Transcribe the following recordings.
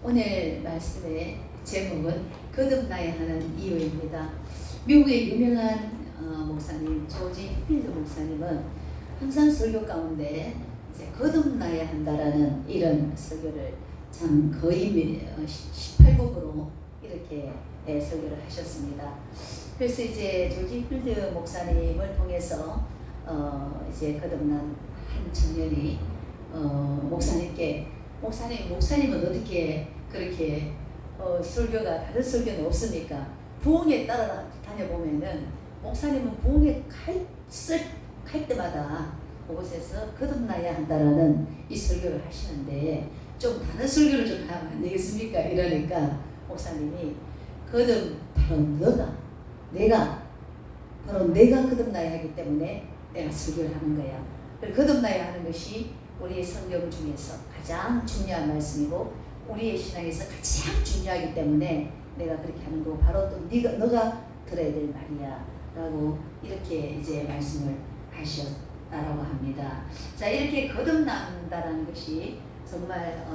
오늘 말씀의 제목은 거듭나야 하는 이유입니다. 미국의 유명한 목사님 조지 필드 목사님은 항상 설교 가운데 이제 거듭나야 한다라는 이런 설교를 참 거의 18곡으로 이렇게 설교를 하셨습니다. 그래서 이제 조지 필드 목사님을 통해서 이제 거듭난 한 청년이 목사님은 어떻게 그렇게 설교가 다른 설교는 없습니까? 부흥회 따라다녀보면은 목사님은 부흥회 갈 때마다 그곳에서 거듭나야 한다라는 이 설교를 하시는데 좀 다른 설교를 좀 하면 안 되겠습니까? 이러니까 목사님이 바로 내가 거듭나야 하기 때문에 내가 설교를 하는 거야. 거듭나야 하는 것이 우리의 성경 중에서 가장 중요한 말씀이고 우리의 신앙에서 가장 중요하기 때문에 내가 그렇게 하는 거고 바로 또 너가 들어야 될 말이야 라고 이렇게 이제 말씀을 하셨다라고 합니다. 자, 이렇게 거듭난다라는 것이 정말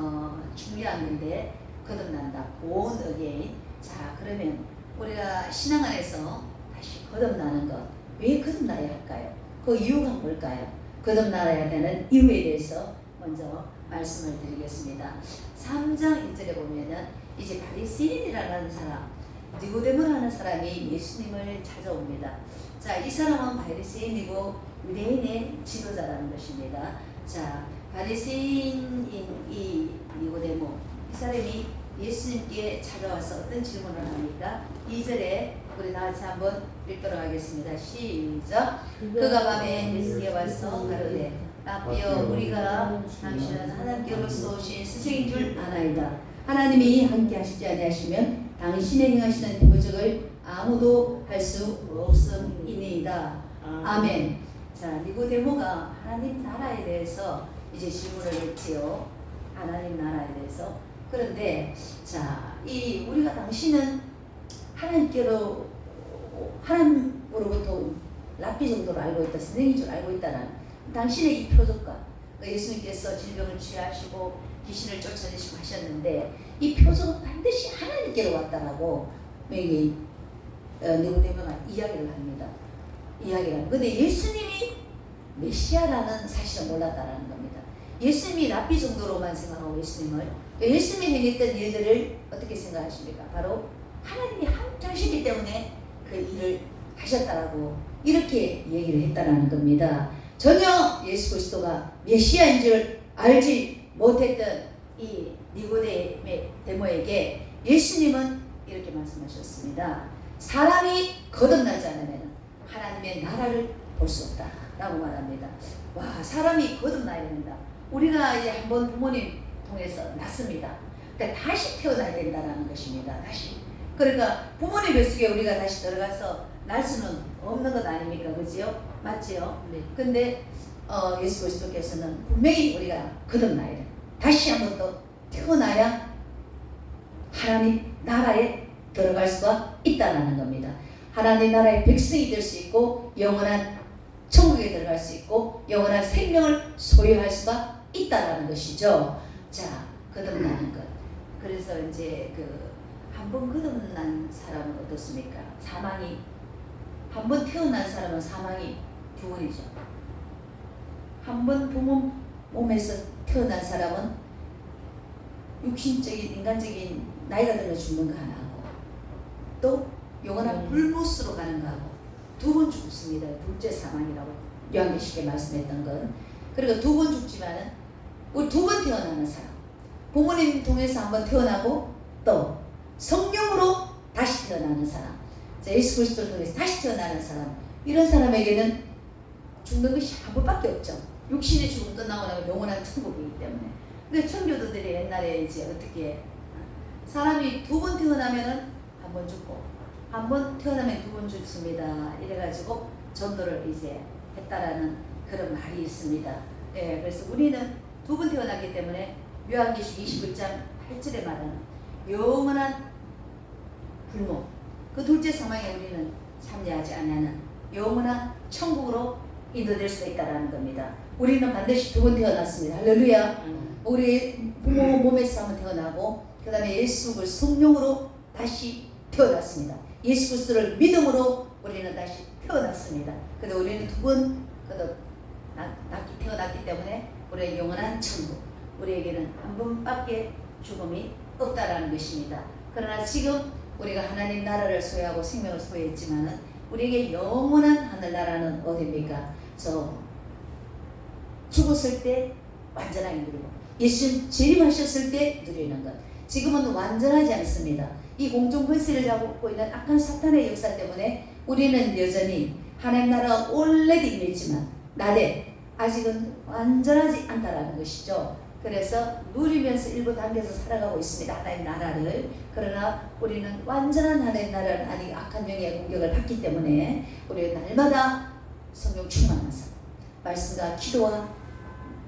중요한 건데 거듭난다, born again. 자, 그러면 우리가 신앙 안에서 다시 거듭나는 것, 왜 거듭나야 할까요? 그 이유가 뭘까요? 거듭나야 되는 이유에 대해서 먼저 말씀을 드리겠습니다. 3장 1절에 보면은 이제 바리새인이라는 사람, 니고데모라는 사람이 예수님을 찾아옵니다. 자, 이 사람은 바리새인이고 유대인의 지도자라는 것입니다. 자, 바리새인인 이 니고데모, 이 사람이 예수님께 찾아와서 어떤 질문을 합니까? 2절에 우리 다 같이 한번 읽도록 하겠습니다. 시작. 그가 밤에 예수께 와서 가로되 라삐여 우리가 당신은 하나님께로서 오신 스승인 줄 아나이다. 하나님이 함께 하시지 아니하시면 당신의 행하시는 표적을 아무도 할 수 없음이니이다. 아멘. 자, 니고데모가 하나님 나라에 대해서 이제 질문을 했지요. 하나님 나라에 대해서. 그런데 자, 우리가 당신은 하나님으로부터 랍비 정도로 알고 있다, 선생인 줄 알고 있다는 당신의 이 표적과 예수님께서 질병을 치유하시고 귀신을 쫓아내시고 하셨는데 이 표적은 반드시 하나님께로 왔다라고 니고데모가 이야기를 합니다. 근데 예수님이 메시아라는 사실을 몰랐다라는 겁니다. 예수님이 랍비 정도로만 생각하고 예수님이 행했던 일들을 어떻게 생각하십니까? 바로 하나님이 함께 하시기 때문에 그 일을 하셨다라고 이렇게 얘기를 했다라는 겁니다. 전혀 예수 그리스도가 메시아인 줄 알지 못했던 이 니고데모에게 예수님은 이렇게 말씀하셨습니다. 사람이 거듭나지 않으면 하나님의 나라를 볼 수 없다라고 말합니다. 와, 사람이 거듭나야 된다. 우리가 이제 한번 부모님 통해서 낳습니다. 그러니까 다시 태어나야 된다는 것입니다. 다시. 그러니까 부모님 뱃속에 우리가 다시 들어가서 날 수는 없는 것 아닙니까? 그지요? 맞지요? 네. 근데 예수 그리스도께서는 분명히 우리가 거듭나야 돼. 다시 한번 또 태어나야 하나님 나라에 들어갈 수가 있다는 겁니다. 하나님 나라의 백성이 될 수 있고 영원한 천국에 들어갈 수 있고 영원한 생명을 소유할 수가 있다는 것이죠. 자, 거듭나는 것. 그래서 이제 한 번 거듭난 사람은 어떻습니까? 한 번 태어난 사람은 사망이 두 번이죠. 한 번 부모 몸에서 태어난 사람은 육신적인 인간적인 나이가 들어 죽는 거 하나 하고 또 영원한 불못으로 가는 거 하고 두 번 죽습니다. 둘째 사망이라고 요한계시록에 말씀했던 건. 그리고 두 번 죽지만은 우리 두 번 태어나는 사람, 부모님 통해서 한 번 태어나고 또 성령으로 다시 태어나는 사람, 자, 예수 그리스도를 통해서 다시 태어나는 사람, 이런 사람에게는 죽는 것이 한 번밖에 없죠. 육신의 죽음 끝나고 나면 영원한 천국이기 때문에. 근데 청교도들이 옛날에 이제 어떻게 사람이 두 번 태어나면은 한 번 죽고 한 번 태어나면 두 번 죽습니다. 이래가지고 전도를 이제 했다라는 그런 말이 있습니다. 예, 그래서 우리는 두 번 태어났기 때문에 요한계시록 21장 8절에 말하는 영원한 불모, 그 둘째 사망에 우리는 참여하지 않는 영원한 천국으로 인도될 수가 있다는 겁니다. 우리는 반드시 두 번 태어났습니다. 할렐루야. 우리 부모 몸에서 한번 태어나고 그 다음에 예수를 성령으로 다시 태어났습니다. 예수 그리스도를 믿음으로 우리는 다시 태어났습니다. 근데 우리는 두 번 태어났기 때문에 우리의 영원한 천국, 우리에게는 한 번밖에 죽음이 없다라는 것입니다. 그러나 지금 우리가 하나님 나라를 소유하고 생명을 소유했지만은 우리에게 영원한 하늘나라는 어디입니까? 저 죽었을 때 완전하게 누리고 예수님 재림하셨을 때 누리는 것. 지금은 완전하지 않습니다. 이 공중 권세를 잡고 있는 악한 사탄의 역사 때문에 우리는 여전히 하나님 나라가 올레도 임했지만 나대 아직은 완전하지 않다라는 것이죠. 그래서 누리면서 일부 단계에서 살아가고 있습니다. 하나님 나라를. 그러나 우리는 완전한 하나님 나라는 아직 악한 영의 공격을 받기 때문에 우리는 날마다 성령 충만한 삶, 말씀과 기도와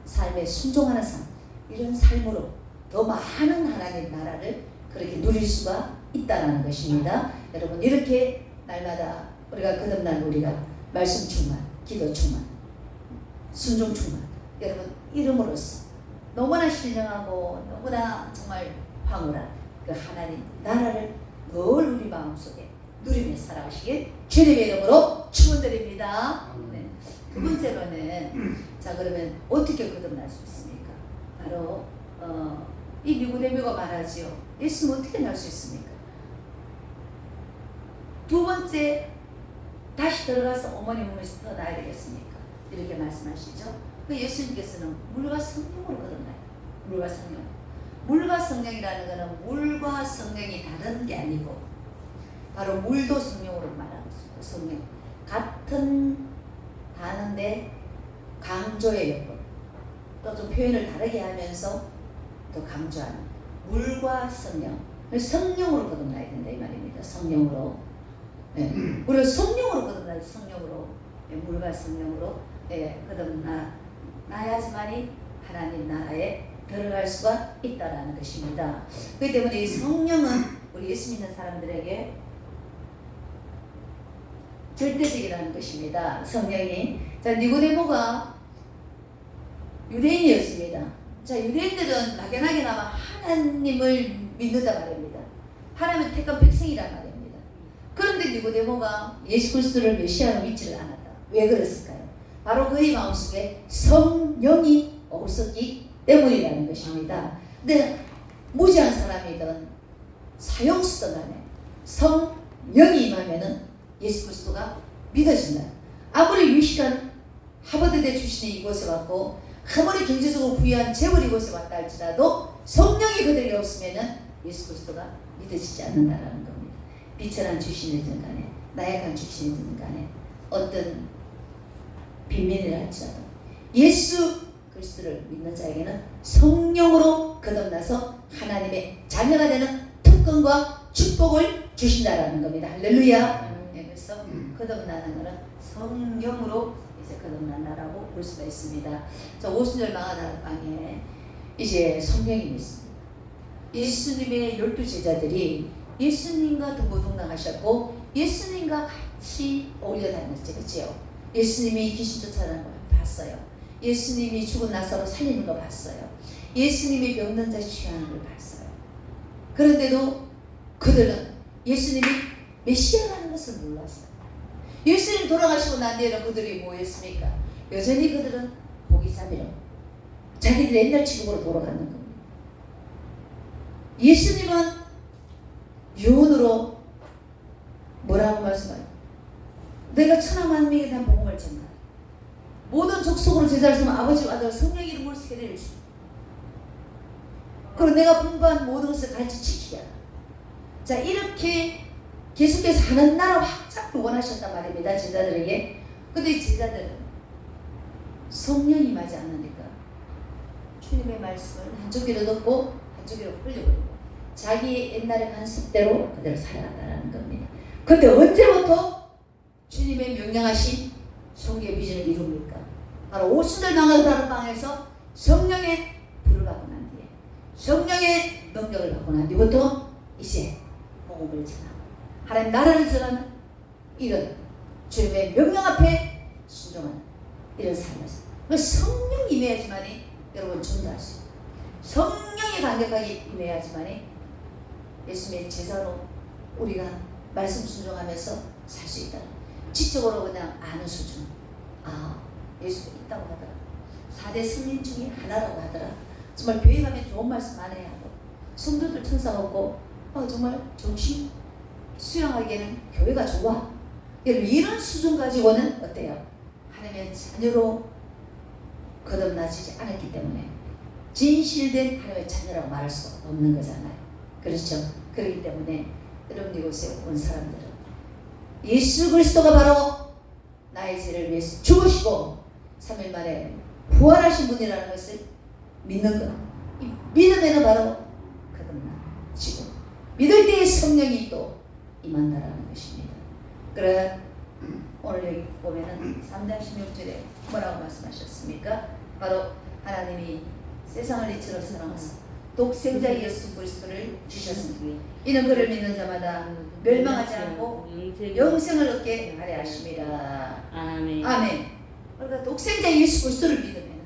삶에 순종하는 삶, 이런 삶으로 더 많은 하나님 나라를 그렇게 누릴 수가 있다는 것입니다. 여러분 이렇게 날마다 우리가 거듭난 우리가 말씀 충만, 기도 충만, 순종 충만, 여러분 이름으로써 너무나 신령하고 너무나 정말 황홀한 그 하나님 나라를 늘 우리 마음속에 누리며 살아가시길 주님의 이름으로 축원드립니다. 네. 두 번째로는 자 그러면 어떻게 거듭날 수 있습니까? 바로 이 니고데모가 말하지요. 예수는 어떻게 날 수 있습니까? 두 번째 다시 들어가서 어머니 몸에서 태어나야 되겠습니까? 이렇게 말씀하시죠. 그 예수님께서는 물과 성령으로 거듭나요. 물과 성령. 물과 성령이라는 것은 물과 성령이 다른 게 아니고 바로 물도 성령으로 말하는 것입니다. 성령. 같은 단어인데 강조의 여건. 또 좀 표현을 다르게 하면서 또 강조하는 물과 성령. 성령으로 거듭나야 된다 이 말입니다. 성령으로. 네. 우리가 성령으로 거듭나야지. 성령으로. 네. 물과 성령으로 거듭나야지만이 하나님 나라에 들어갈 수가 있다라는 것입니다. 그렇기 때문에 이 성령은 우리 예수 믿는 사람들에게 절대적이라는 것입니다. 성령이. 자, 니고데모가 유대인이었습니다. 자, 유대인들은 막연하게나마 하나님을 믿는다 말입니다. 하나님은 택한 백성이란 말입니다. 그런데 니고데모가 예수 그리스도를 메시아로 믿지를 않았다. 왜 그랬을까요? 바로 그의 마음속에 성령이 없었기 때문이라는 것입니다. 근데 무지한 사람이든 사형수든 간에 성령이 임하면은 예수 그리스도가 믿어진다. 아무리 유식한 하버드대 출신이 이곳에 왔고 아무리 경제적으로 부유한 재벌이 이곳에 왔다 할지라도 성령이 그들에게 없으면은 예수 그리스도가 믿어지지 않는다라는 겁니다. 비천한 출신이든 간에 나약한 출신이든 간에 어떤 빈민이라 할지라도 예수 그리스도를 믿는 자에게는 성령으로 거듭나서 하나님의 자녀가 되는 특권과 축복을 주신다라는 겁니다. 할렐루야. 네, 그래서 거듭나는 것은 성령으로 이제 거듭난다라고 볼 수가 있습니다. 자, 오순절 망하다방에 이제 성령이 있습니다. 예수님의 12 제자들이 예수님과 동고동락하셨고 예수님과 같이 어울려 다녔죠. 그렇죠? 예수님이 귀신 쫓아내는 걸 봤어요. 예수님이 죽은 나사로 살리는 거 봤어요. 예수님이 병든 자 치유하는 걸 봤어요. 그런데도 그들은 예수님이 메시아라는 것을 몰랐어요. 예수님 돌아가시고 난 뒤에는 그들이 뭐 했습니까? 여전히 그들은 고기잡이로 자기들 옛날 취급으로 돌아가는 겁니다. 예수님은 유언으로 뭐라고 말씀하세요? 내가 천하만민에 대한 복음을 전하라. 모든 족속으로 제자를 삼아 아버지와 아들 성령 이름으로 세례를 주라. 그리고 내가 분부한 모든 것을 가르쳐 지키게 하라. 자, 이렇게 계속해서 하는 나라 확장을 원하셨단 말입니다. 제자들에게. 근데 이 제자들은 성령이 임하지 않으니까 주님의 말씀을 한쪽 귀로 듣고 한쪽 귀로 흘려버리고 자기 옛날의 관습대로 그대로 살아간다는 겁니다. 근데 언제부터 주님의 명령하신 성경의 비전을 이룹니까? 바로 오순절 망하다는 방에서 성령의 불을 받고 난 뒤에 성령의 능력을 받고 난 뒤부터 이제 복음을 전하고 하나님 나라를 전하는 이런 주님의 명령 앞에 순종하는 이런 삶에서 그 성령이 임해야지만이 여러분 전도할 수 있어요. 성령이 강력하게 임해야지만 예수님의 제자로 우리가 말씀 순종하면서 살 수 있다. 지적으로 그냥 아는 수준. 예수가 있다고 하더라. 4대 성인 중에 하나라고 하더라. 정말 교회 가면 좋은 말씀 많이 하고 성도들 천사 없고 정말 정신 수양하기에는 교회가 좋아. 이런 수준 가지고는 어때요? 하나님의 자녀로 거듭나지 않았기 때문에 진실된 하나님의 자녀라고 말할 수가 없는 거잖아요. 그렇죠? 그렇기 때문에 여러분 이곳에 온 사람들은 예수 그리스도가 바로 나의 죄를 위해서 죽으시고 3일 만에 부활하신 분이라는 것을 믿는 것. 이 믿음에는 바로 거듭나시고 믿을 때의 성령이 또 임한다라는 것입니다. 그래 오늘 여기 보면은 3장 16절에 뭐라고 말씀하셨습니까? 바로 하나님이 세상을 이처럼 사랑하사 독생자 예수 그리스도를 주셨으니 이는 그를 믿는 자마다 멸망하지 않고 영생을 얻게 하려 하심이라. 아멘. 아멘. 그러니까 독생자 예수 그리스도를 믿으면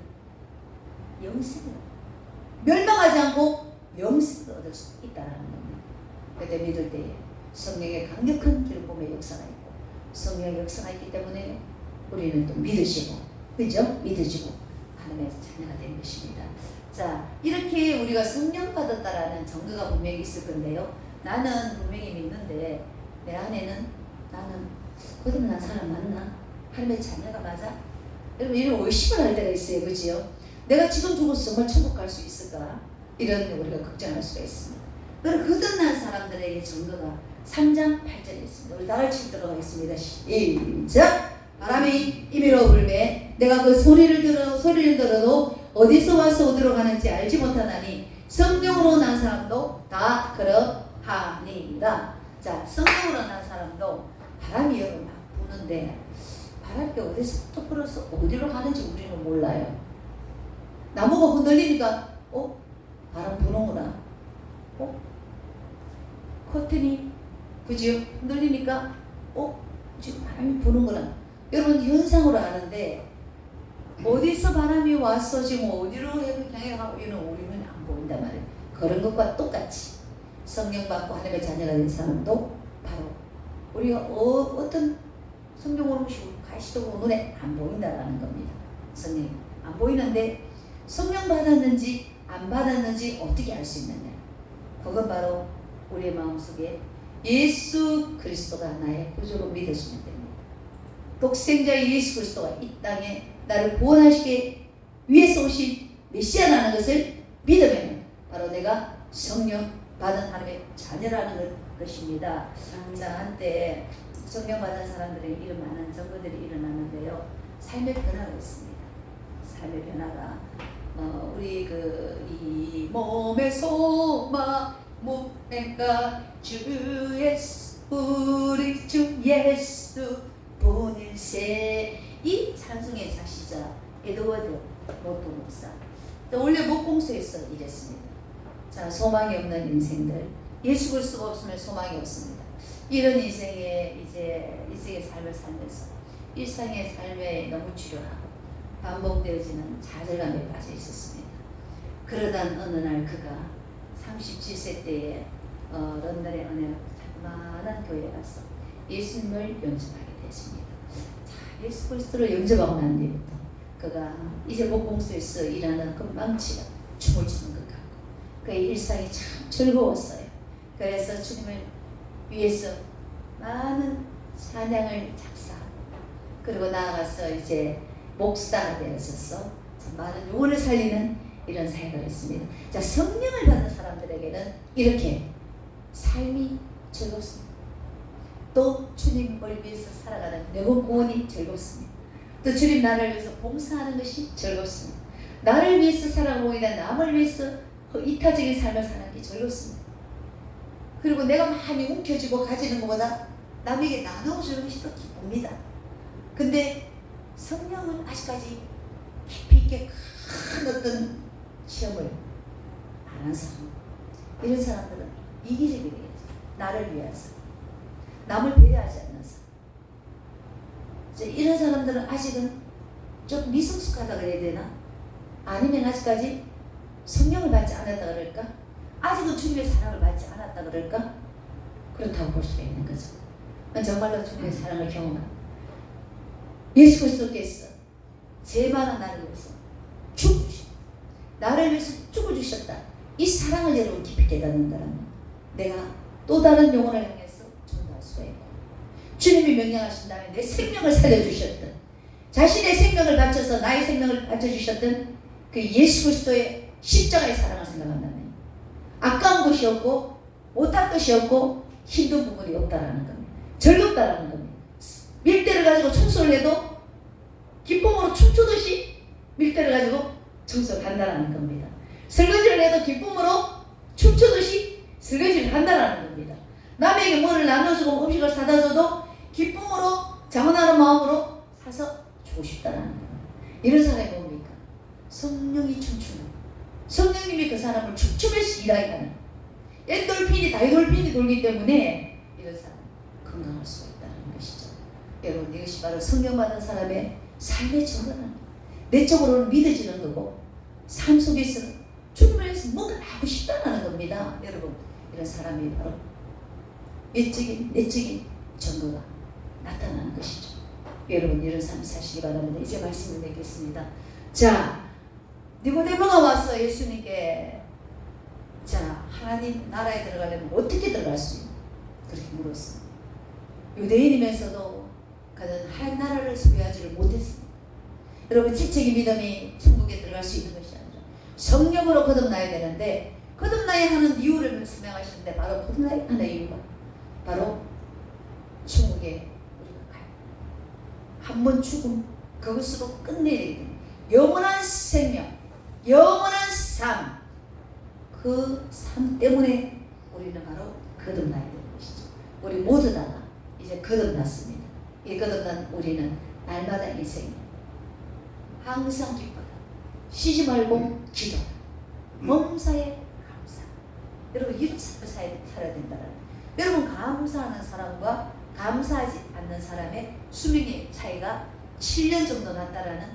영생을 멸망하지 않고 영생을 얻을 수 있다는 겁니다. 그때 믿을 때에 성령의 강력한 기름부음의 역사가 있고 성령의 역사가 있기 때문에 우리는 또 믿으시고 그죠? 믿어지고 하나님의 자녀가 된 것입니다. 자, 이렇게 우리가 성령 받았다라는 증거가 분명히 있을 건데요. 나는 분명히 믿는데 내 안에는 나는 거듭난 사람 맞나? 하나님의 자녀가 맞아? 여러분 이런 의심을 할 때가 있어요. 그지요? 내가 지금 죽어서 정말 천국 갈 수 있을까? 이런 우리가 걱정할 수가 있습니다. 그럼 거듭난 사람들에게 증거가 3장 8절에 있습니다. 우리 다 같이 읽도록 하겠습니다. 시작! 바람이 임의로 불매 내가 그 소리를 들어도 어디서 와서 어디로 가는지 알지 못하나니 성령으로 난 사람도 다 그러하니라. 자, 성령으로 난 사람도 바람이 여러 막 부는데 바람이 어디서부터 불어서 어디로 가는지 우리는 몰라요. 나무가 흔들리니까 바람 부는구나. 커튼이 그지요? 흔들리니까 지금 바람이 부는구나. 여러분 현상으로 아는데 어디서 바람이 왔어 지금 어디로 향해 가고 이는 우리는 안 보인단 말이에요. 그런 것과 똑같이 성령 받고 하나님의 자녀가 된 사람도 바로 우리가 어떤 성령 오는 것이 가시적으로 눈에 안 보인다라는 겁니다. 성령이 안 보이는데 성령 받았는지 안 받았는지 어떻게 알 수 있느냐? 그건 바로 우리의 마음속에 예수 그리스도가 나의 구주로 믿어지면 됩니다. 독생자 예수 그리스도가 이 땅에 나를 구원하시기 위해서 오신 메시아라는 것을 믿으면 바로 내가 성령 받은 하나님의 자녀라는 것입니다. 자, 한때 성령 받은 사람들의 이런 많은 증거들이 일어나는데요. 삶의 변화가 있습니다. 삶의 변화가 우리 이 몸의 소망 무엇인가 주 예수 우리 주 예수 분일세. 이 찬송의 작시자 에드워드 모토 목사 원래 목공소에서 일했습니다. 자, 소망이 없는 인생들, 예수 그리스도가 없으면 소망이 없습니다. 이런 인생의 인생의 삶을 살면서 일상의 삶에 너무 지루하고 반복되어지는 좌절감에 빠져 있었습니다. 그러던 어느 날 그가 37세 때에 런던의 어느 자그마한 교회에 가서 예수님을 영접하게 되었습니다. 자, 예수 그리스도를 영접하고 난 뒤부터 그가 이제 목공소에서 일하는 그 망치가 춤을 추는 것 같고 그의 일상이 참 즐거웠어요. 그래서 주님을 위해서 많은 찬양을 작사하고 그리고 나아가서 이제 목사가 되어서서 많은 영혼을 살리는 이런 사역을 했습니다. 자, 성령을 받은 사람들에게는 이렇게 삶이 즐겁습니다. 또 주님을 위해서 살아가는 영혼 구원이 즐겁습니다. 또 주님 나를 위해서 봉사하는 것이 즐겁습니다. 나를 위해서 살아가고 있는 남을 위해서 이타적인 삶을 사는 게 즐겁습니다. 그리고 내가 많이 움켜쥐고 가지는 것보다 남에게 나눠주는 것이 더 기쁩니다. 근데 성령은 아직까지 깊이 있게 큰 어떤 시험을 안 한 사람, 이런 사람들은 이기적이 되겠죠. 나를 위해서 남을 배려하지 않는 사람, 이런 사람들은 아직은 좀 미성숙하다 그래야 되나? 아니면 아직까지 성령을 받지 않았다 그럴까? 아직은 주님의 사랑을 받지 않았다 그럴까? 그렇다고 볼 수가 있는 거죠. 정말로 주님의 사랑을 경험한 예수 그리스도께서 죄만한 나를 위해서 죽으셨다. 나를 위해서 죽어주셨다. 이 사랑을 여러분 깊이 깨닫는다면 내가 또 다른 영혼을 향해서 전도할 수가 있고, 주님이 명령하신다면 내 생명을 살려주셨던, 자신의 생명을 바쳐서 나의 생명을 바쳐주셨던 그 예수 그리스도의 십자가의 사랑을 생각한다면 아까운 것이 없고 못할 것이 없고 힘든 부분이 없다라는 겁니다. 즐겁다라는 겁니다. 밀대를 가지고 청소를 해도 기쁨으로 춤추듯이 밀대를 가지고 청소를 한다라는 겁니다. 설거지를 해도 기쁨으로 춤추듯이 설거지를 한다라는 겁니다. 남에게 뭐를 나눠주고 음식을 사다 줘도 기쁨으로 자원하는 마음으로 사서 주고 싶다라는 겁니다. 이런 사람이 뭡니까? 성령이 춤추는, 성령님이 그 사람을 춤추면서 일하게 하는, 엔돌핀이 다이돌핀이 돌기 때문에 이런 사람 건강할 수가 있다는 것이죠. 여러분, 이것이 바로 성령 받은 사람의 삶의 전환은 내적으로는 믿어지는 거고 삶 속에서는 주님을 위해서 뭔가 하고 싶다는 겁니다. 여러분, 이런 사람이 바로 내적인 전도가 나타나는 것이죠. 여러분, 이런 삶 사시기 바랍니다. 이제 말씀을 맺겠습니다. 자, 니고데모가 와서 예수님께 자, 하나님 나라에 들어가려면 어떻게 들어갈 수 있나? 그렇게 물었습니다. 유대인이면서도 그는 한 나라를 소유하지를 못했습니다. 여러분, 지적인 믿음이 천국에 들어갈 수 있는 것이 아니라 성령으로 거듭나야 되는데, 거듭나야 하는 이유를 설명하시는데 바로 거듭나야 하는 이유가 바로 천국에 우리가 가요. 한 번 죽음 그것으로 끝내야 됩니다. 영원한 생명, 영원한 삶, 그 삶 때문에 우리는 바로 거듭나야 되는 것이죠. 우리 모두 다가 이제 거듭났습니다. 이 거듭난 우리는 날마다 인생 항상 기뻐라, 쉬지 말고 기도하라, 범사에 감사. 여러분, 이런 삶을 살아야 된다. 여러분, 감사하는 사람과 감사하지 않는 사람의 수명의 차이가 7년 정도 났다라는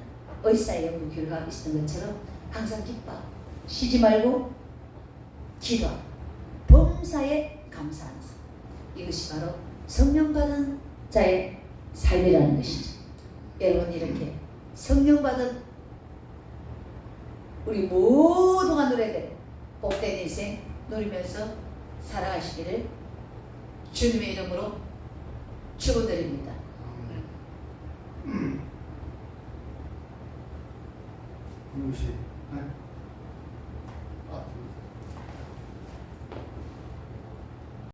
의사의 연구 결과가 있었던 것처럼 항상 기뻐, 쉬지 말고 기도하라, 범사에 감사하는 사람. 이것이 바로 성령 받은 자의 삶이라는 것이죠. 여러분, 이렇게 성령 받은 우리 모두가 누려야 복된 인생 누리면서 살아가시기를 주님의 이름으로 축원드립니다. 네.